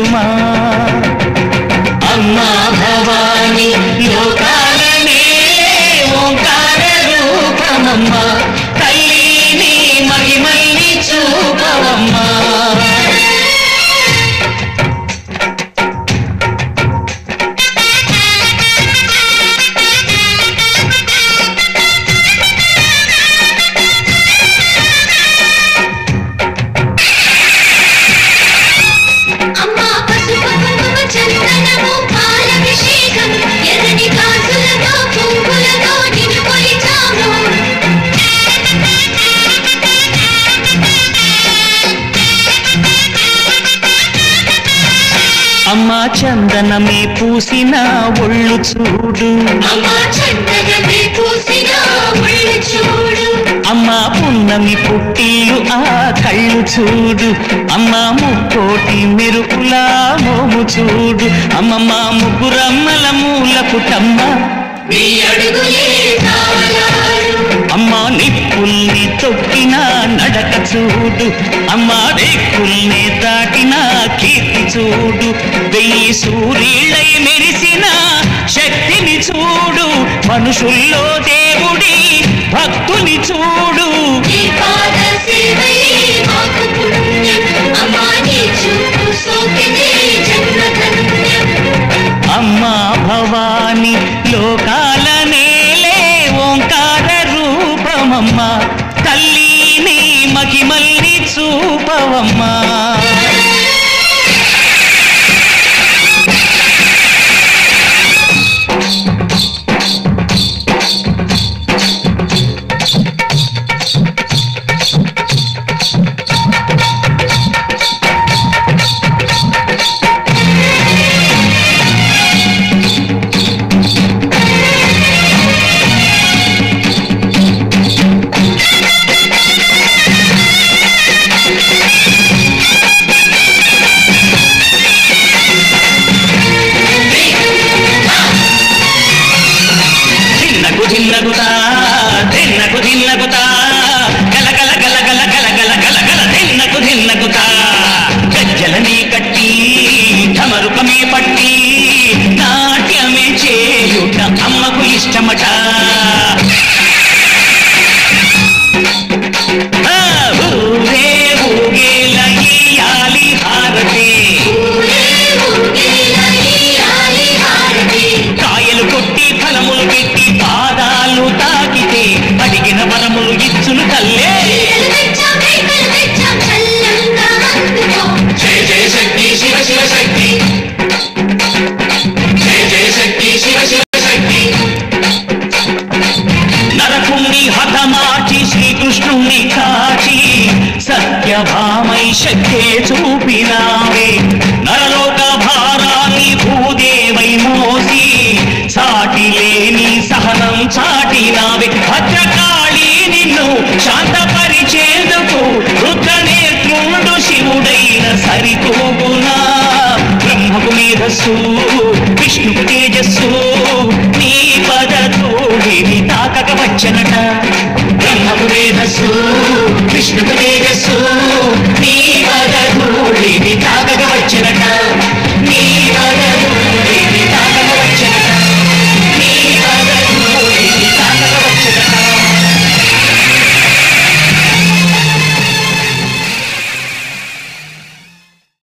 దీవించుమా అమ్మా భవాని లోకాలనే ఓంకార రూపమమ్మా తల్లిని మహిమల్ని చూపవమ్మా అమ్మా చందనమే పూసిన ఒళ్ళు చూడు అమ్మా పున్నమి పుట్టిల్లు ఆ కళ్ళు చూడు అమ్మా ముక్కోటి మెరుపుల మోము చూడు అమ్మమ్మ ముగ్గురమ్మల మూల పుటమ్మ అమ్మా నిప్పుల్ని తొక్కిన నడక చూడు అమ్మా రేకుల్ని దాటిన కీర్తి చూడు వెయ్యి సూర్యులై మెరిసిన శక్తిని చూడు మనుషుల్లో దేవుడి భక్తుని చూడు అమ్మా భవాని లోకాల నేలే ఓంకార రూపమమ్మా తల్లిని మహిమల్ని చూపవమ్మా గజ్జలని కట్టి ఢమరుకమే పట్టి నాట్యమే చేయుట అమ్మకు ఇష్టమట ఊరే ఊగేల ఇయ్యాలి హారతి కాయలు కొట్టి ఫలములు పెట్టి పాదాలు తాకితే అడిగిన వరములు ఇచ్చును తల్లే జయ జయ శక్తి శివ శివ శక్తి జయ జయ శక్తి శివ శివ శక్తి నరకుణ్ణి హతమార్చి శ్రీకృష్ణుణ్ణి కాచి సత్యభామై శక్తే చూపినావే నరలోక భారాన్ని భూదేవై మోసి సాటి లేని సహనం చాటినావే భద్రకాళి నిన్ను శాంతపరిచేందుకు రుద్రనేత్రుడు శివుడైన సరితూగునా బ్రహ్మకు మేధస్సు విష్ణుకు తేజస్సు నీ పద తోడిని తాకక వచ్చనట